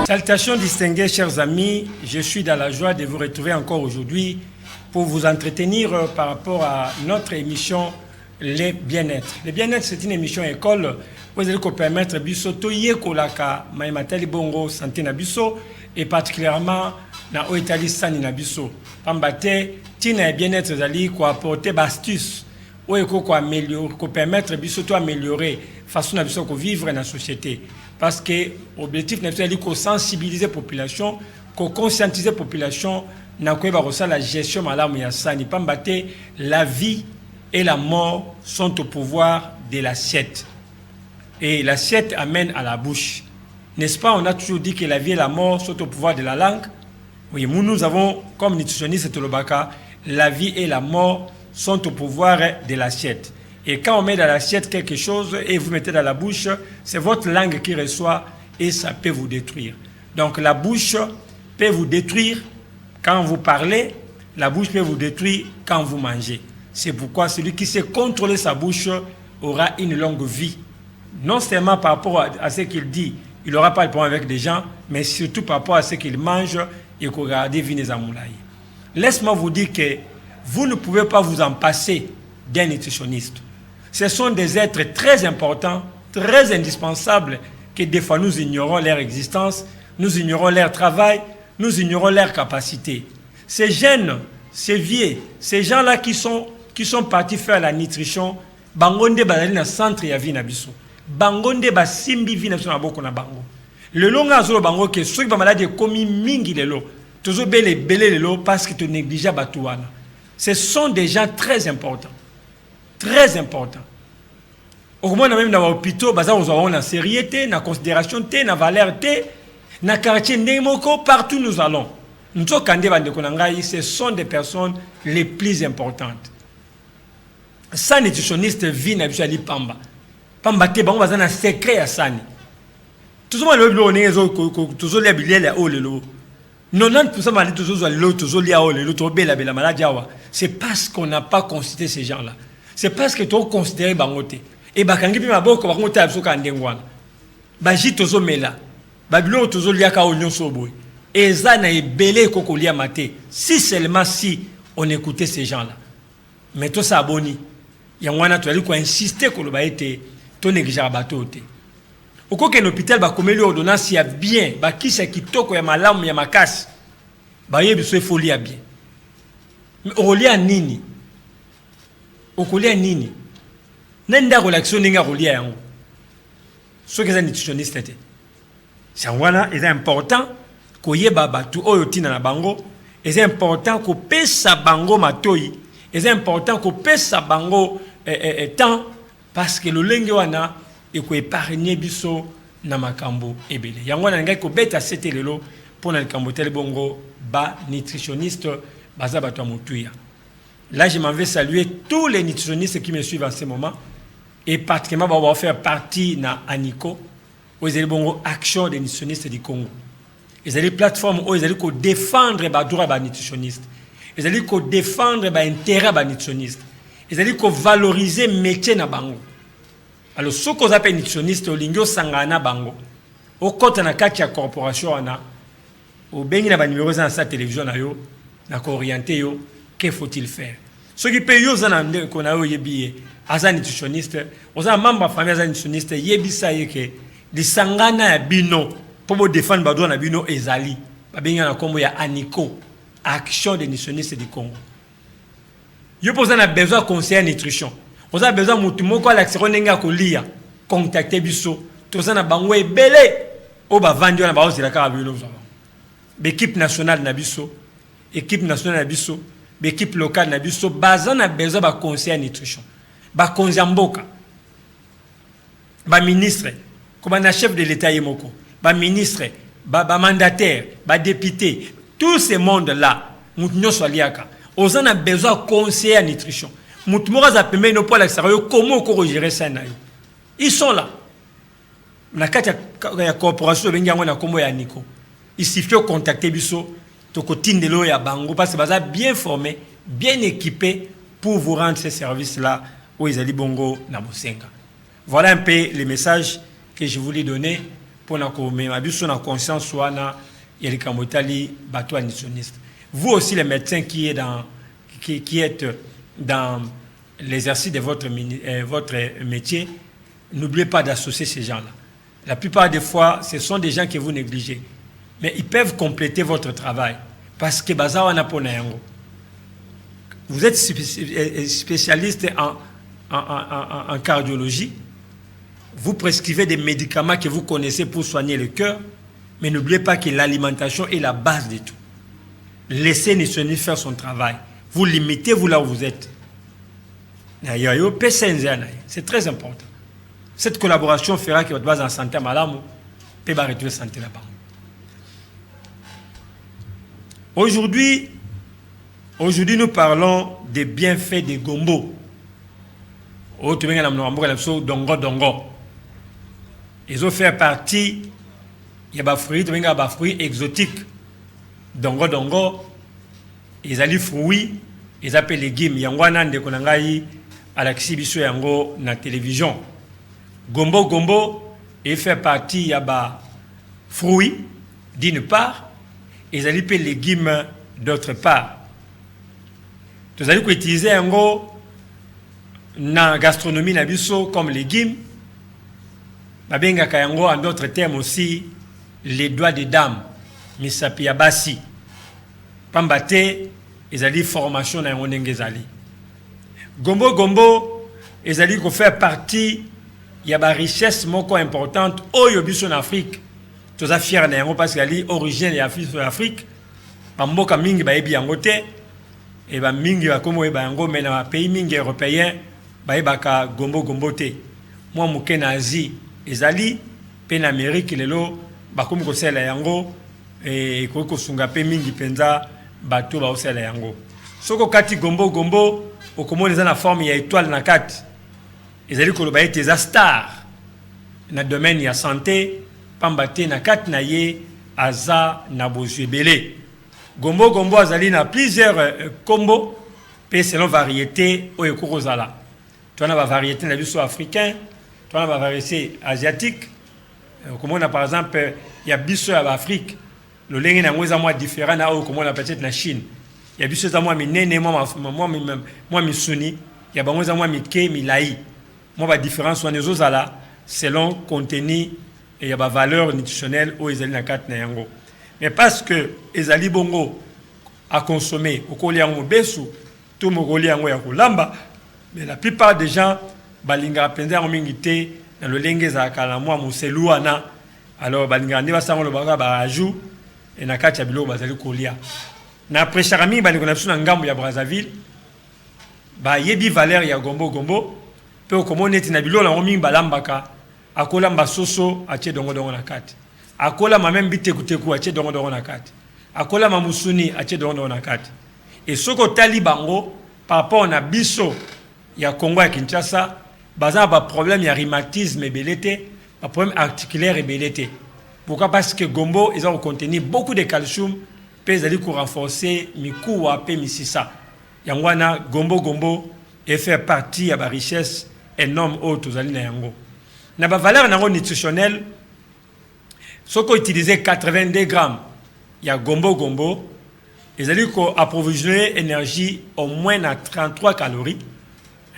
Salutations distinguées, chers amis. Je suis dans la joie de vous retrouver encore aujourd'hui pour vous entretenir par rapport à notre émission Les Bien-être. Les Bien-être, c'est une émission école où vous allez permettre biso to yekolaka maimatali bongo santé na biso et particulièrement na oitali sani na biso. Pambate tina bien-être zali ko apporter astuces ou ko améliorer, ko permettre biso to améliorer façon na biso ko vivre dans la société. Parce que l'objectif n'est pas de sensibiliser la population, de conscientiser la population, dans la gestion de la santé. La vie et la mort sont au pouvoir de l'assiette. Et l'assiette amène à la bouche. N'est-ce pas, on a toujours dit que la vie et la mort sont au pouvoir de la langue. Oui, nous avons, comme nutritionniste Tolobaka, la vie et la mort sont au pouvoir de l'assiette. Et quand on met dans l'assiette quelque chose et vous mettez dans la bouche, c'est votre langue qui reçoit et ça peut vous détruire. Donc la bouche peut vous détruire quand vous parlez, la bouche peut vous détruire quand vous mangez. C'est pourquoi celui qui sait contrôler sa bouche aura une longue vie. Non seulement par rapport à ce qu'il dit, il n'aura pas le problème avec des gens, mais surtout par rapport à ce qu'il mange et qu'on regarde Vines Amoulaye. Laisse-moi vous dire que vous ne pouvez pas vous en passer d'un nutritionniste. Ce sont des êtres très importants, très indispensables, que des fois nous ignorons leur existence, nous ignorons leur travail, nous ignorons leur capacité. Ces jeunes, ces vieux, ces gens-là qui sont partis faire la nutrition, bangonde bazali na centre ya vie na biso. Bangonde ba simbi vie na biso na boko na bango. Le long azolo bango ke soki ba malade komi mingi lelo, tozo belé lelo parce que tu négliges batuana. Ce sont des gens très importants. Très important. Au moins, même dans l'hôpital, nous avons la sérieuté, la considération, la valeur, la quartier, partout nous allons. Nous ce sont des personnes les plus importantes. Sans nutritionniste, vie n'a pas pamba. Pamba, te bon, on a un secret à Sani. Tout le monde est toujours les billets, les hauts, les lots. 90% de toujours les lots, toujours les hauts, les lots, la maladie. C'est parce qu'on n'a pas considéré ces gens-là. C'est parce que tu as considéré bangote. Et bakangi pima boko bangote absoka ndengwana. Baji tozo mela. Babilo tozo liaka onyon soboy. Et ça na ebele koko lia maté. Si seulement si on écoutait ces gens-là. Mais toi ça aboni. Yangwana tu ali ko insister ko lo ba été to négliger bato te. Oko ke l'hôpital ba komeli ordonnance ya bien, ba kisa kitoko ya malamu ya makasi. Ba yebi so folie ya bien. Mais olia nini? Okolia nini nenda relaxation ninga kolia yango so que ça nutritionniste te sangwana est important ko yeba batu oyo tina na bango est important ko pesa bango matoi est important ko pesa bango temps parce que le lenge wana e ko épargner biso na makambo ebele yangwana ngai ko beta c'était lelo pour na makambo tel bongo ba nutritionniste baza batu amutuya. Là, je m'en vais saluer tous les nutritionnistes qui me suivent en ce moment. Et particulièrement, on va faire partie de ANICO, où ils ont action des nutritionnistes du Congo. Ils ont des plateformes où ils ont défendre les droits des nutritionnistes. Ils ont défendre les intérêts des nutritionnistes. Ils ont valoriser le métier de bango. Alors, ce qu'on appelle nutritionniste, ils ont sangana bango. Au côté de la corporation, au bengi na numéro dans sa télévision, na orienté que faut-il faire? Ceux qui payent qu'on a eu billet, as nutritionniste, aux membres de la famille nutritionniste, yebisa yeke, les sangana bino, pour défendre badouan na bino ezali, babinga na kombo ya ANICO, Action des nutritionnistes du Congo. Yo posa na besoin conseiller nutrition. On a besoin mutumo ko l'accès renenga ko lia, contacter biso, toza na bango ebele, o ba vandi na ba ozila ka bino zo. L'équipe nationale na biso, équipe nationale na biso, l'équipe locale na biso bazana besoin ba conseiller nutrition ba konzamboka ba ministre comme na chef de l'état yemoko ba ministre ba mandataire ba député tout ce monde là mutunyo swaliaka ozana besoin conseiller nutrition mutumoka za pembe no pour l'extérieur comment ko gérer ça na yo ils sont là na kati ya corporation bengi yango na kombo ya Nico il suffit de contacter biso tokotindelo ya bango parce que baza bien formé, bien équipé pour vous rendre ces services-là où ils allaient bongo na bosenga. Voilà un peu les messages que je voulais donner pour na conscience wana ya likamotali bato nutritionniste. Vous aussi les médecins qui êtes dans l'exercice de votre métier, n'oubliez pas d'associer ces gens-là. La plupart des fois, ce sont des gens que vous négligez. Mais ils peuvent compléter votre travail. Parce que vous êtes spécialiste en cardiologie. Vous prescrivez des médicaments que vous connaissez pour soigner le cœur. Mais n'oubliez pas que l'alimentation est la base de tout. Laissez Nisoni faire son travail. Vous limitez vous là où vous êtes. C'est très important. Cette collaboration fera que votre base en santé malamou peut retrouver santé là-bas. Aujourd'hui, nous parlons des bienfaits des gombo. Ils ont fait partie, il y a des fruits exotiques. Dongo, ils ont des fruits, ils appellent légumes. Il y a des à la exhibition yango na télévision. Gombo, il fait partie, il y a des fruits, d'une part, et ils ont des légumes d'autre part. Vous allez utiliser yango na gastronomie na biso comme légumes. Babenga kayango en d'autres termes aussi les doigts des dames, misapi ya basi. Pambate, ils ont des formations na yango ndengezali. Gombo, ils allaient faire partie, il y a une richesse importante au Yobiso en Afrique. Tous les fiers parce qu'il y a origine de l'Afrique. Pamboka mingi ba ebi yangote et ba mingi ba komo e ba yango mais na pays mingi européen ba ebaka gombo te. Moi muke na Asie ezali pe na Amérique lelo ba komo ko sela yango et ko sunga pe mingi penza bato ba osela yango. Soko kati gombo okomona eza na forme ya étoile na kati ezali koloba ete eza star na domaine ya santé pamba te na kati na ye aza na bozwi ebele. Gombo azali na plusieurs combos pe selon variété oyo kokozala. Tona ba variété na biso africain, tona ba variété asiatique. Okomona par exemple ya biso ya Afrique lolenge na ngweza mwa différent na oyo okomona peut-être na Chine. Il y a des choses à moi, moi, misuni. Il y a des choses à moi, milai. Moi, la différence entre les autres, selon contenu et il y a des valeurs nutritionnelles où ils ont na carte na. Mais parce que les ali bongo à consommer, au koliango besu, tout le koliango ya kulamba, mais la plupart des gens, balinga penza en mingité, dans le lingue za kala moi, museluana, alors balinga ne va s'en le baga ba ajou, et na carte ya bilo bazali kolia. Na presharami ba likona biso na ngambo ya Brazzaville ba yebi valeur ya gombo pe okomona eti na bilola ngo mingi balambaka akola mbasoso atie dongo na kati akola mamem bitekuteku atie dongo na kati akola mamusuni atie dongo na kati et soko tali bango par rapport na biso ya Congo ya Kinshasa baza ba problème ya rhumatisme et belete ba problème articulaire et belete. Pourquoi? Parce que gombo ils ont contenu beaucoup de calcium ils allaient renforcer mikuwa pe misisa. Yangwana gombo et faire partie de la richesse énorme aux ali na yango. Na ba valeur nutritionnelle, ce qu'on utilisait 82 grammes, il y a gombo, ils allaient approvisionner énergie au moins à 33 calories.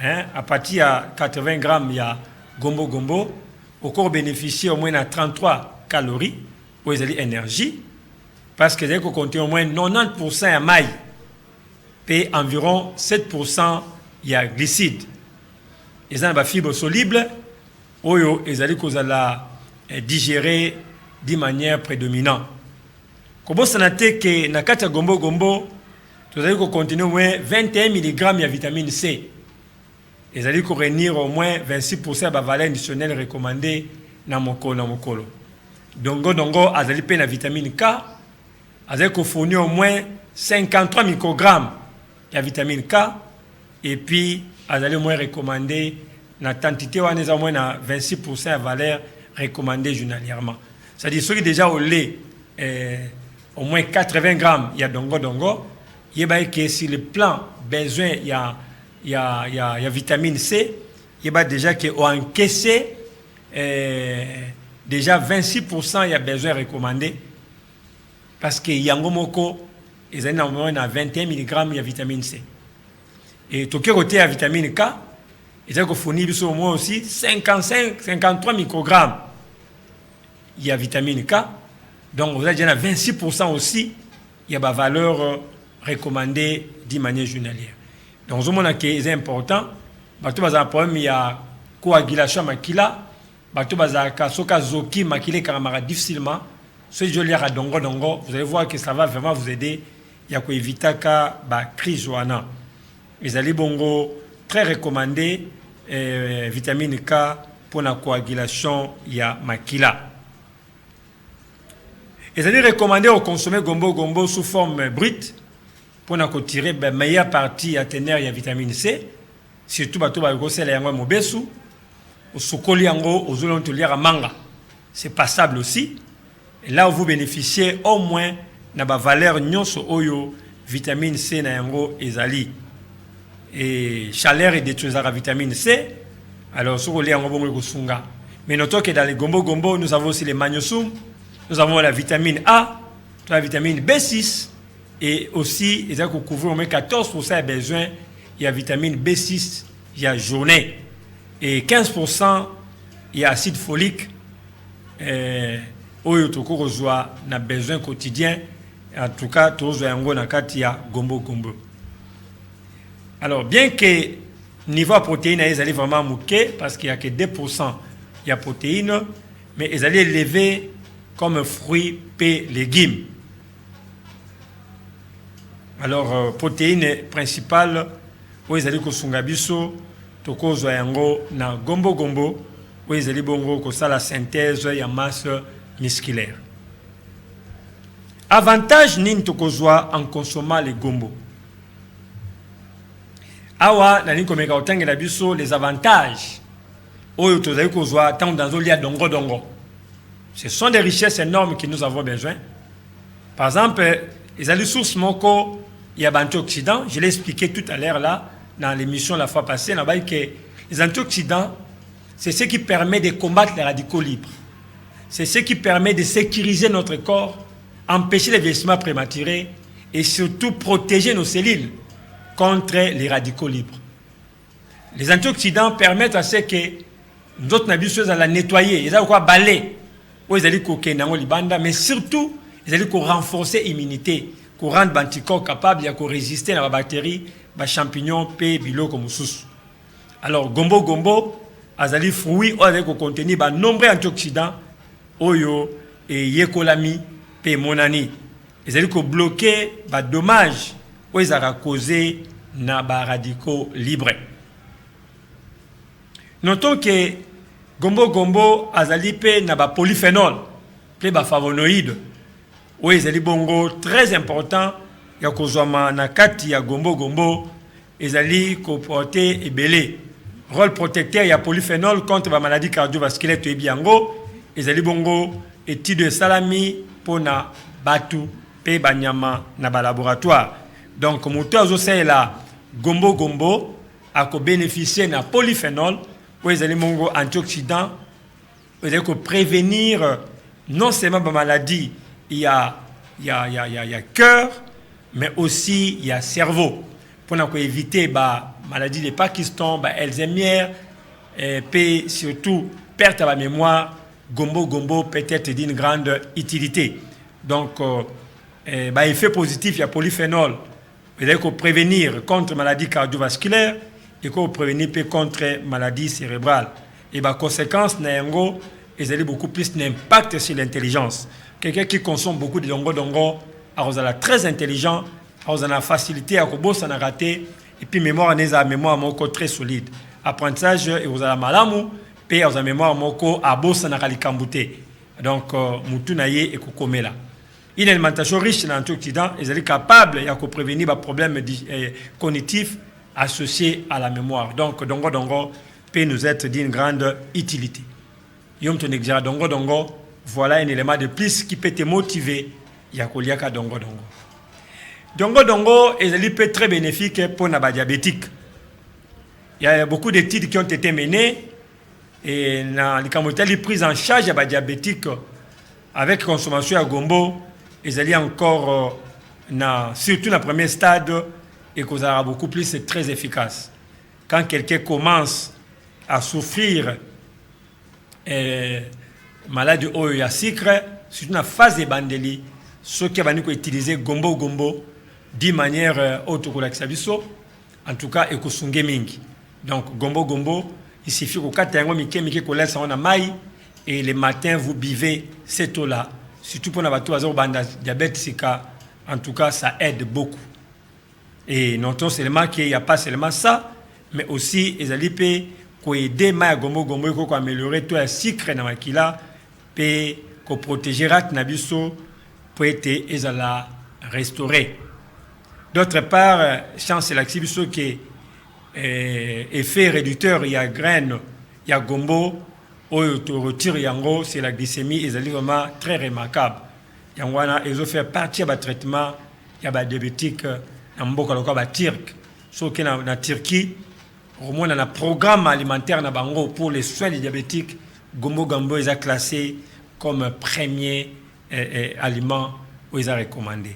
Hein? À partir de 80 grammes, il y a gombo, au corps bénéficier au moins à 33 calories, où ils allaient énergie. Parce que vous comptez au moins 90% à maille, et environ 7% il y a glucides. Ils ont des fibres solubles, ils allaient digérer de manière prédominante. Comme ça n'a été que dans le gombo, vous allez continuer au moins 21 mg de vitamine C. Ils allaient réunir au moins 26% de la valeur nutritionnelle recommandée dans mon colo. Dongo, ils allaient payer la vitamine K. Avec fournir au moins 53 microgrammes de vitamine K et puis vous allez au moins recommander la quantité au moins 26% de valeur recommandée journalièrement. C'est-à-dire ceux qui déjà au lait au moins 80 grammes il y a dongo il y a que sur le plan besoin il y a vitamine C il y a déjà que ont encaissé déjà 26% il y a besoin recommandé parce que yango moko ils ont normalement 21 mg de vitamine C. Et tout côté à vitamine K, ils ont fourni au moins aussi 53 microgrammes. Il y a vitamine K. Donc vous avez déjà 26% aussi, il y a la valeur recommandée d'une manière journalière. Donc ce monde qui est important, bato baza problème il y a coagulation makila, bato baza soka zoki makile karamara difficilement. Ce joli à dongo, vous allez voir que ça va vraiment vous aider. Il y a quoi éviter ka ba crise wana. Les ali bongo très recommandé vitamine K pour la coagulation il y a makila. Les ali recommandé au consommer gombo sous forme brute pour na tirer la meilleure partie à tenir il y a vitamine C. Surtout bato ba gosel yango mobesu au sokoli yango aux olonto liara manga. C'est passable aussi. Et là où vous bénéficiez au moins na ba valeur nyonso oyo vitamine C na yango ezali. Et chaleur et détruisant la vitamine C. Alors sur le yango bongo kosunga. Mais notons que dans les gombo nous avons aussi les magnésium, nous avons la vitamine A, la vitamine B6 et aussi ils ont couvert au moins 14% des besoins. Il y a vitamine B6, il y a journée et 15% il y a acide folique. Oyo toko kozwa na besoin quotidien en tout cas tozo yango na kati ya gombo. Alors bien que niveau protéines ils allaient vraiment mouquer parce qu'il y a que 2% il y a protéines mais ils allaient élever comme fruits et légumes. Alors protéines principales où ils allaient kosunga biso toko zo yango na gombo où ils allaient bongo ko la synthèse ya masse musculaire. Avantage nini tokozwa en consommant les gombo. Awa nani komeka otangela biso les avantages oyo tozali kozwa tant dans olia dongo. Ce sont des richesses énormes que nous avons besoin. Par exemple, les sources moko il y a antioxydants, je l'ai expliqué tout à l'heure là dans l'émission la fois passée, là-bas que les antioxydants c'est ce qui permet de combattre les radicaux libres. C'est ce qui permet de sécuriser notre corps, empêcher les vieillissements prématurés et surtout protéger nos cellules contre les radicaux libres. Les antioxydants permettent à ce que d'autres n'abusent à la nettoyer. Ils ont quoi balayer. Ils allaient coquer mais surtout ils allaient renforcer l'immunité, pour rendre l'anticorps capable de résister à la bactérie, les champignons, les bilo comme sous. Alors gombo azali fruits avec contenir de nombreux antioxydants oyo et yekolami pe monani. Ils allaient bloquer les dommages où ils ont causé na ba radicaux libres. Notons que gombo azali pe na ba polyphénol, pe ba flavonoïdes. Où ils allaient bongo très important ya kozoma na kati ya gombo ils allaient comporter ebele. Rôle protecteur, il y a polyphénol contre la maladie cardiovasculaire et biango. Ils allaient bongo étude de salami pour na batu pe banyama na ba laboratoire. Donc moteur c'est là gombo a ko bénéficier na polyphénol où ils allaient bongo antioxydants. Ils allaient prévenir non seulement la maladie, il y a cœur mais aussi il y a cerveau. Pour éviter la maladie de Parkinson, Alzheimer, et surtout perte de la mémoire, gombo peut être d'une grande utilité. Donc, effet positif, il y a polyphénol. Il faut prévenir contre maladie cardiovasculaire et prévenir contre maladie cérébrale. Et conséquence, ils ont beaucoup plus d'impact sur l'intelligence. Quelqu'un qui consomme beaucoup de dongo, est très intelligent, a la facilité à bosser à rater et puis mémoire mémoire très solide. Apprentissage et vous avez malamu puis vous avez mémoire moko à bosser à likambouté. Donc mutu naye et kokomela. Une alimentation riche en antioxydants est capable de prévenir les problèmes cognitifs associés à la mémoire. Donc dongo peut nous être d'une grande utilité. Yom to nexira dongo voilà un élément de plus qui peut te motiver ya koliaka dongo. Dongo est très bénéfique pour les diabétiques. Il y a beaucoup d'études qui ont été menées et na likamoteli prise en charge ya ba diabétique avec consommation ya gombo ezali encore surtout dans le premier stade et que ça beaucoup plus, c'est très efficace. Quand quelqu'un commence à souffrir maladie au ya sucre, surtout dans la phase de bandeli, ceux qui vont utiliser gombo d'une manière autocolactabiso, en tout cas ekosunge mingi. Donc gombo, il suffit que quand vous mike ko laisse on a maille et le matin vous buvez cette eau là, surtout pour la diabète, en tout cas ça aide beaucoup. Et notons seulement qu'il n'y a pas seulement ça, mais aussi les alipes qui aident ma gombo pour améliorer tout le sucre dans makila et qui protégera nabiso pour être ezala restauré. D'autre part, chance la kibiso qui effet réducteur il y a graines, il y a gombo ou retire yango, c'est la glycémie ezali vraiment très remarquable. Yangwana ils ont fait partie de traitement il y a diabétique mboka loka ba Turc soki na Turquie au moins dans un programme alimentaire na bango pour les soins des diabétiques gombo est classé comme premier aliment où ils ont recommandé.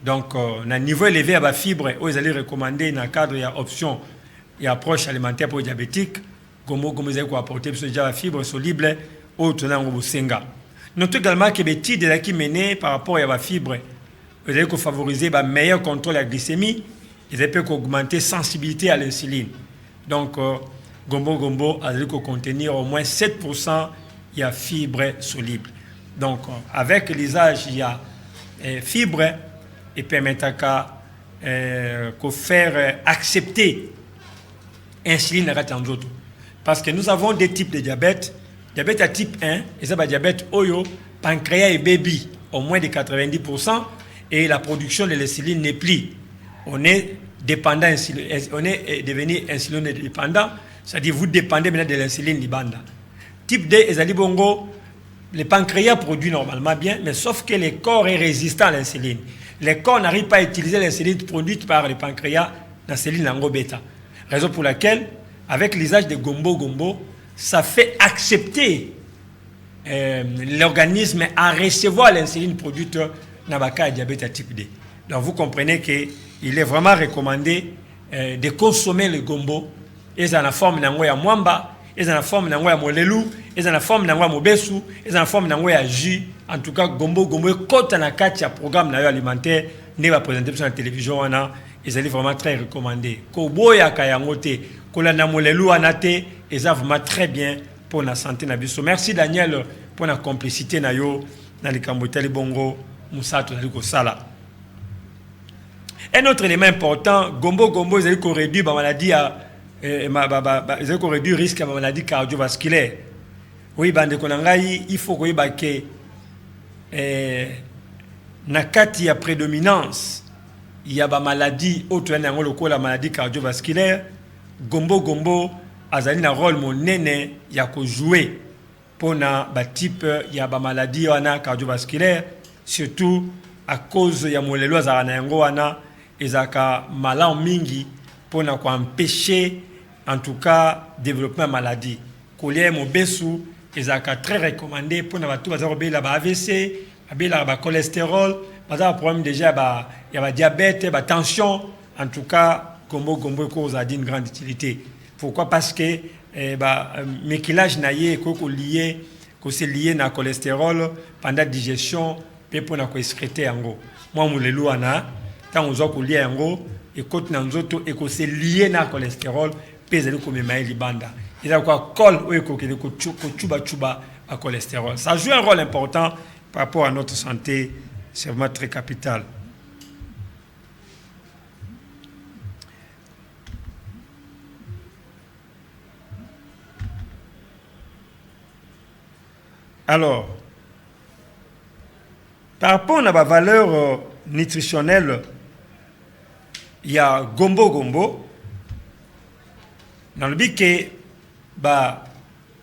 Donc na niveau élevé à ba fibre où ils allaient recommander dans cadre il y a option et approche alimentaire pour les diabétiques gombo ils allaient apporter déjà la fibre soluble au tenant au senga. Notons également que l'étude de la qui menée par rapport à la fibre vous allez favoriser un meilleur contrôle de la glycémie et ça peut augmenter la sensibilité à l'insuline. Donc, gombo allez contenir au moins 7% de fibres solubles. Donc, avec l'usage, il y a fibres et permettre de faire accepter l'insuline. Parce que nous avons des types de diabète. Diabète à type 1, et ça va diabète oyo, pancréas et baby, au moins de 90%. Et la production de l'insuline n'est plus. On est dépendant, on est devenu insuline dépendant, c'est-à-dire vous dépendez maintenant de l'insuline libanda. Type D, le pancréas produit normalement bien, mais sauf que le corps est résistant à l'insuline. Le corps n'arrive pas à utiliser l'insuline produite par le pancréas, l'insuline en bêta. Raison pour laquelle, avec l'usage de gombo, ça fait accepter l'organisme à recevoir l'insuline produite dans le cas de diabète à type D. Donc vous comprenez qu'il est vraiment recommandé de consommer le gombo. Et dans la forme de mwamba, et dans la forme de molelu, et dans la forme de mobesu, et dans la forme de jus. En tout cas, gombo est côté dans le programme alimentaire, ne va présenter sur la télévision, et c'est vraiment très recommandé. Koboya kayangote, kolana molelu anate, et c'est vraiment très bien pour la santé. Merci Daniel pour la complicité dans le Cambodge bongo. Un autre élément important, gombo, ils ont réduit la maladie ils ont réduit le risque de maladie cardiovasculaire. Oui, il faut que il y a prédominance, il y a des maladies autres la maladie cardiovasculaire. Gombo, azali na rôle monene il y a jouer pour na type il y a des maladies cardiovasculaires. Surtout à cause ya molelo za na yango wana ezaka malao mingi pour empêcher en tout cas développer maladie. Kolia mobesu ezaka très recommandé pour na batu baza la AVC, ba cholestérol, baza problème déjà il y a diabète, tension, en tout cas gombo cause a d'une grande utilité. Pourquoi? Parce que méquillage naie ko lié que c'est lié na cholestérol pendant digestion pour na ko excréter yango. Moi molelu ana tant ozo ko lié yango et côté na nzoto et que c'est lié na cholestérol pèse ko memaye libanda. Il a quoi col ou ko chuba à cholestérol. Ça joue un rôle important par rapport à notre santé, c'est vraiment très capital. Alors, par rapport à la valeur nutritionnelle, il y a gombo. Dans le but que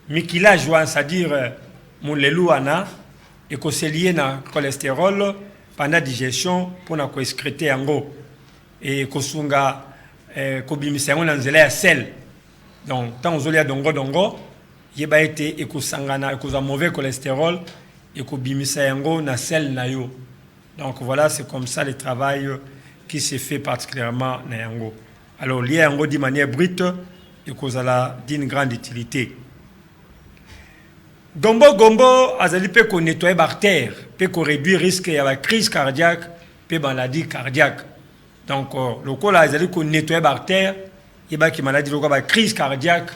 mikilage, c'est-à-dire mon lelouana, et que c'est lié à cholestérol pendant la digestion pour na ko excréter en gros et que sunga ko bimisa on nzela ya sel. Donc tant ozolia dongo yeba été ekosangana ekoza mauvais cholestérol ekobimisa yango na sel na yo. Donc voilà, c'est comme ça le travail qui se fait particulièrement na yango. Alors lié yango de manière brute ekozala d'une grande utilité. Gombo azali pe ko nettoyer artère, pe ko réduire risque ya ba crise cardiaque, pe maladie cardiaque. Donc le kola azali ko nettoyer artère, yeba ki maladie lokola ba crise cardiaque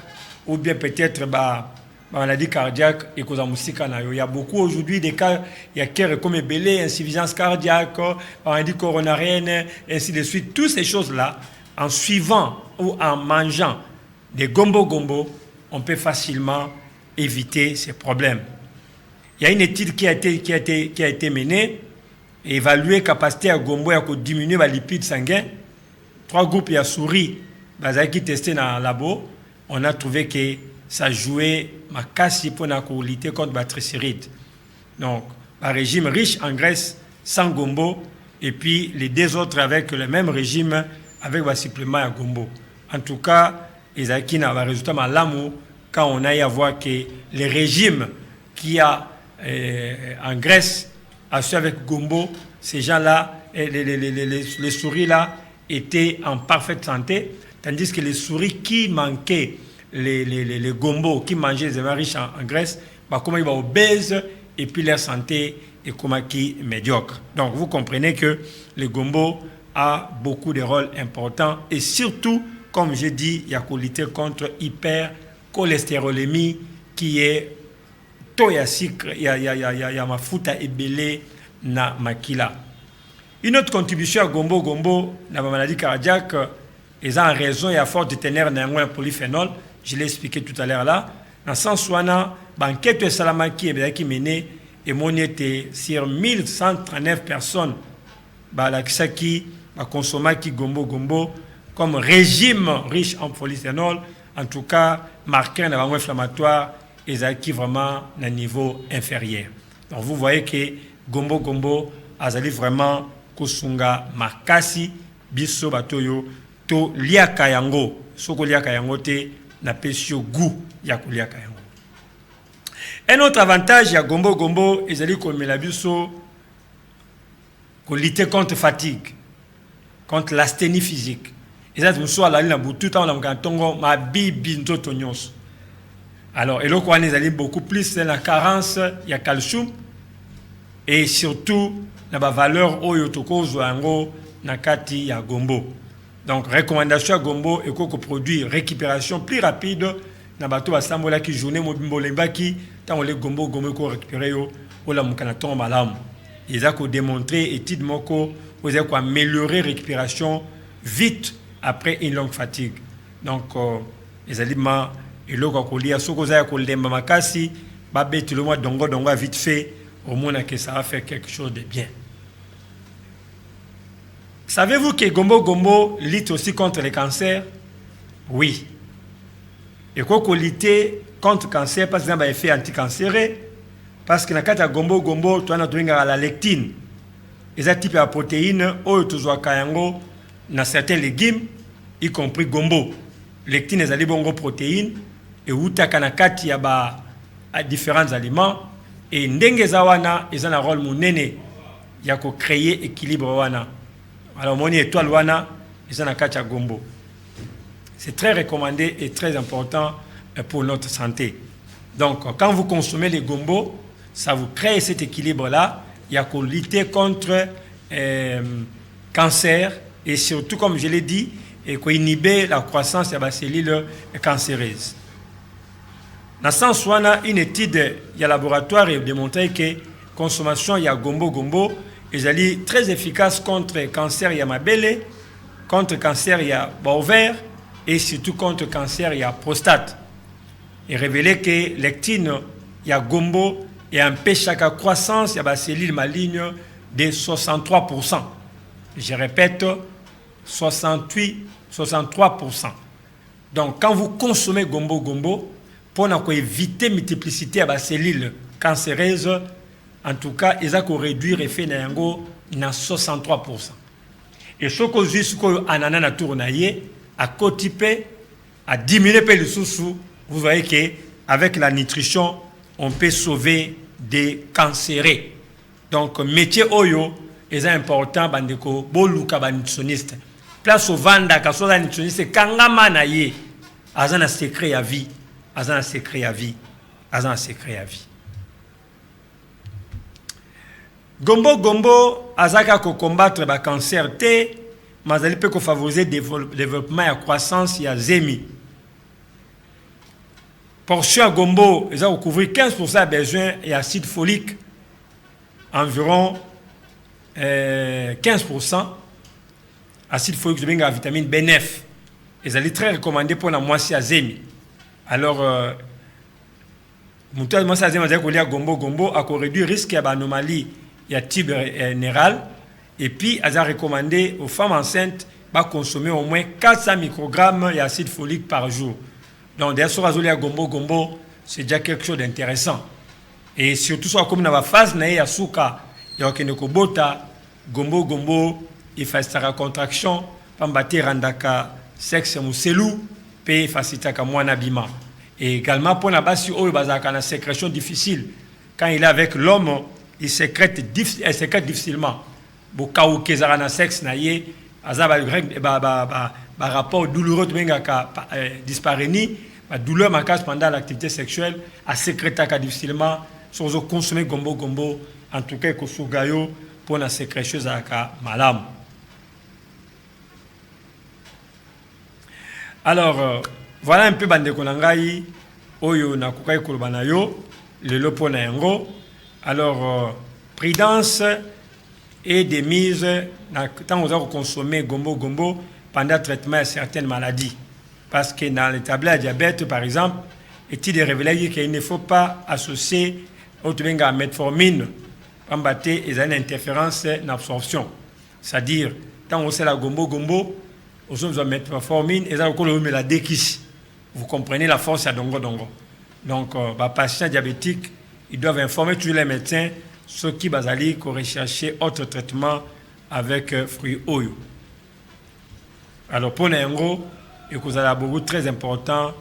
ou bien peut-être ba maladie cardiaque et cause musika na yo. Il y a beaucoup aujourd'hui des cas, il y a cœur comme ébélé, insuffisance cardiaque, maladie coronarienne, ainsi de suite. Toutes ces choses-là, en suivant ou en mangeant des gombo, on peut facilement éviter ces problèmes. Il y a une étude qui a été menée et évaluer capacité à gombo à diminuer les lipides sanguins. 3 groupes il y a souris, qui testé dans le labo, on a trouvé que ça jouait makasi pour lutter contre la triglycéride. Donc, un régime riche en graisse sans gombo et puis les 2 autres avec le même régime avec un supplément à gombo. En tout cas, les acquis n'ont pas résultat à l'amour quand on a à voir que les régimes qui a en graisse à ceux avec gombo, ces gens-là, les souris là étaient en parfaite santé, tandis que les souris qui manquaient les gombos, qui mangeaient des aliments riches en graisse, comment ils vont obèses et puis leur santé est comme qui médiocre. Donc vous comprenez que le gombo a beaucoup de rôles importants et surtout, comme j'ai dit, il y a qu'à lutter contre hypercholestérolémie qui est taux ya sucre, il y a mafuta ébélé na makila. Une autre contribution à gombo dans la maladie cardiaque est en raison et à force de tenir un polyphénol. Je l'ai expliqué tout à l'heure là. Dans le sens où on a banquette salamaki qui mené et mon était sur 1139 personnes qui consomment qui gombo comme régime riche en polyphénol, en tout cas marqué un avant inflammatoire et qui vraiment à un niveau inférieur. Donc vous voyez que gombo azali vraiment kosunga makasi biso batoyo to liaka yango soko liaka yango te na pesio goût ya kuliaka yango. Un autre avantage ya gombo ezali komela biso ko lutter contre fatigue, contre l'asthénie physique. Ezali muso ala na butu ta na mkantongo mabibi nzoto nyonso. Alors eloko wana ezali beaucoup plus la carence ya calcium et surtout na ba valeur oyo tokozwa yango na kati ya gombo. Donc recommandation à gombo et qu'on produit récupération plus rapide na bato basambola ki journée mobimbo lembaki tant on les gombo ko récupérer yo ola mukana ton malam. Ils a ko démontrer étude moko vous avez ko améliorer récupération vite après une longue fatigue. Donc les aliments et loko ko lia soko za ko lemba makasi ba betu le mois dongo vite fait au moins que ça va faire quelque chose de bien. Savez-vous que gombo lutte aussi contre les cancers? Oui. Et qu'on lutter contre le cancer parce qu'il y a un effet anticancéreux, parce que dans le cas de gombo, tu as la lectine. Et ça type de protéines, dans certains légumes, y compris gombo. Lectine est des bongo protéines, et où tu as différents aliments, et ndenge zawana, ils ont un rôle monene, il y a qu'à créer équilibre wana. Alors, mon étoile wana, ils ont un kacha gombo. C'est très recommandé et très important pour notre santé. Donc, quand vous consommez les gombo, ça vous crée cet équilibre-là. Il y a qu'à lutter contre cancer et surtout, comme je l'ai dit, et qu'à inhiber la croissance de la cellule cancéreuse. Dans ce sens, on a une étude, il y a laboratoire et démontré que consommation, il y a gombo, ils sont très efficaces contre le cancer, il y a mabele, contre le cancer, il y a ovaire, et surtout contre le cancer, il y a prostate. Et révélé que lectine, il y a gombo, et empêche la croissance, il y a des cellules malignes de 63%. Je répète, 63%. Donc, quand vous consommez gombo, pour éviter la multiplicité de cellules cancéreuses, en tout cas, ils ont réduit l'effet de 63%. Et ce que je dis, c'est à côté, à diminuer le sous, vous voyez que avec la nutrition, on peut sauver des cancéreux. Donc, métier oyo est important, bandeko, boluka ba nutritionniste. Place au vanda, kaso la nutritionniste, kangama na ye, azana secret à vie, azana secret à vie, azana secret à vie. Gombo gombo, azaka ko combattre ba cancer te, mazali peut favoriser développement et croissance ya zemi. Portion à gombo, ils ont couvert 15% de besoin et acide folique, environ 15%. Acide folique, je la vitamine B9. Ils sont très recommandés pour la moitié à zemi. Alors, moi, ça a gombo gombo, a réduit le risque d'anomalie, il y a type général. Et puis, ils ont recommandé aux femmes enceintes de consommer au moins 400 microgrammes d'acide folique par jour. Donc, des fois, à gombo gombo, c'est déjà quelque chose d'intéressant. Et surtout, soit comme dans la phase, il y a souka, il y a bota, gombo gombo, il fait sa contraction, pambate randaka, sexe mousselou, puis facilitaka moana bima. Et également, pour la base, il y a une sécrétion difficile. Quand il est avec l'homme, il sécrète difficilement. Bon, quand il a un sexe, il y a un rapport douloureux qui disparaît. La douleur marquée pendant l'activité sexuelle a sécrété difficilement. Si vous consommez gombo gombo, en tout cas, pour la sécrétion de malam. Alors, voilà un peu bande konangai, oyo na kukai kurbanayo, le lopo na yango. Alors, prudence et des mises quand on a consommé gombo gombo pendant le traitement de certaines maladies. Parce que dans les tablettes à diabète, par exemple, est-il révélé qu'il ne faut pas associer au metformine pour et une interférence d'absorption. C'est-à-dire, quand on sait la gombo gombo, on doit metformine et ça on la déquiche. Vous comprenez la force à dongo dongo. Donc, les patients diabétiques, ils doivent informer tous les médecins ceux qui basali qu'on rechercher autre traitement avec fruits oyo. Alors pour nous, il y a beaucoup très important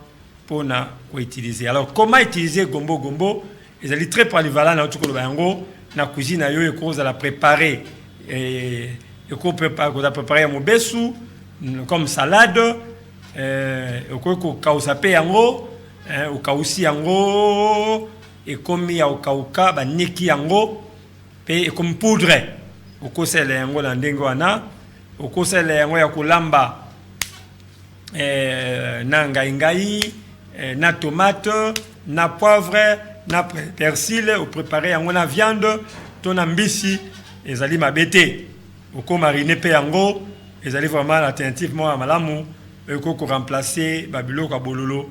pour nous utiliser. Alors comment utiliser gombo gombo? Ils sont très polyvalents dans tout le monde. La cuisine ils ont la préparer et ils ont préparé un besou comme salade. Ils ont kausapé yango, ou kausi yango. Et comme il y a au kauka, bah niki yango, et comme poudre, au kose le yango na ndengo ana, au kose le yango ya kulamba, na ngai, na tomate, na poivre, na persil, au préparer yango na viande, ton ambisi, et zali mabete, au ko mariner pe yango, et zali vraiment attentivement à malamu, et ko remplacer babilo ka bololo,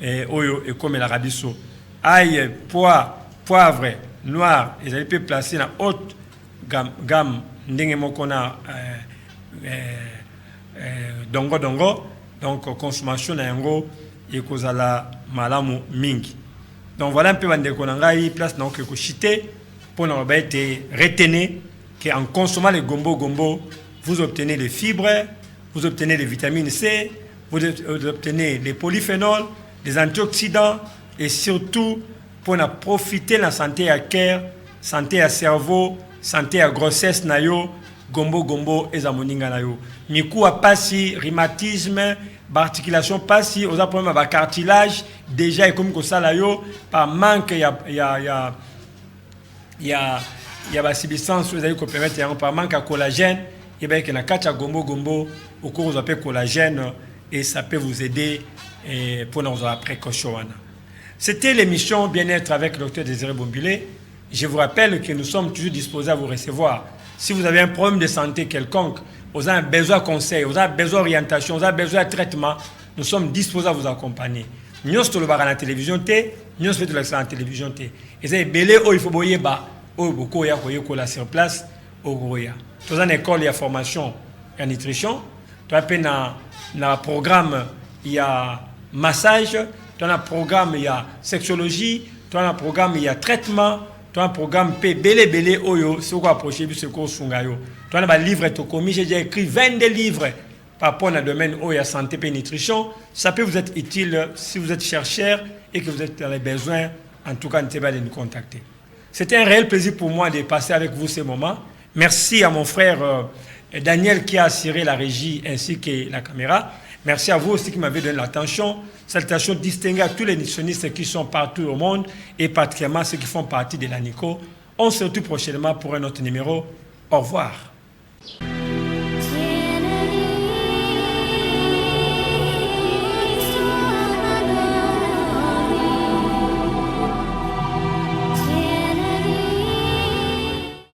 et oyo et comme la rabiso. Ail, poivre, noir, ils allaient placer dans haute gamme, dongo dongo, donc consommation na yango et kozala malamu mingi. Donc voilà un peu bande konangai place donc que chité pour nous retenir qu'en consommant les gombo gombo, vous obtenez les fibres, vous obtenez les vitamines C, vous obtenez les polyphénols, les antioxydants. Et surtout, pour profiter de la santé à cœur, santé à cerveau, santé à grossesse, nayo, gombo gombo et zamoninga nayo. Miku a passi, rhumatisme, articulation passi, aux problèmes de cartilage, déjà et comme ça nayo, par manque, il y a la substance, vous avez permettre par manque à collagène, et bien qu'il y a un gombo gombo, au cours vous appelez collagène, et ça peut vous aider pour nous précaution. C'était l'émission Bien-être avec le Dr Désiré Bombilé. Je vous rappelle que nous sommes toujours disposés à vous recevoir. Si vous avez un problème de santé quelconque, vous avez besoin de conseils, vous avez besoin d'orientation, vous avez besoin de traitement, nous sommes disposés à vous accompagner. Nous sommes à la télévision, nous sommes à la télévision. Et c'est belé où il faut boyer bas, où beaucoup y a sur place, où il y a. Dans une école, il y a formation en nutrition. Dans un programme, il y a massage. Dans un programme, il y a sexologie. Dans un programme, il y a traitement. Dans un programme, belé oyo, c'est quoi approcher, c'est quoi sungayo. Dans un livre, j'ai déjà écrit 22 livres par rapport au domaine eau et à santé et nutrition. Ça peut vous être utile si vous êtes chercheur et que vous êtes dans les besoins. En tout cas, n'hésitez pas de nous contacter. C'était un réel plaisir pour moi de passer avec vous ces moments. Merci à mon frère Daniel qui a assuré la régie ainsi que la caméra. Merci à vous aussi qui m'avez donné l'attention. Salutations distinguées à tous les nutritionnistes qui sont partout au monde et particulièrement ceux qui font partie de l'ANICO. On se retrouve prochainement pour un autre numéro. Au revoir.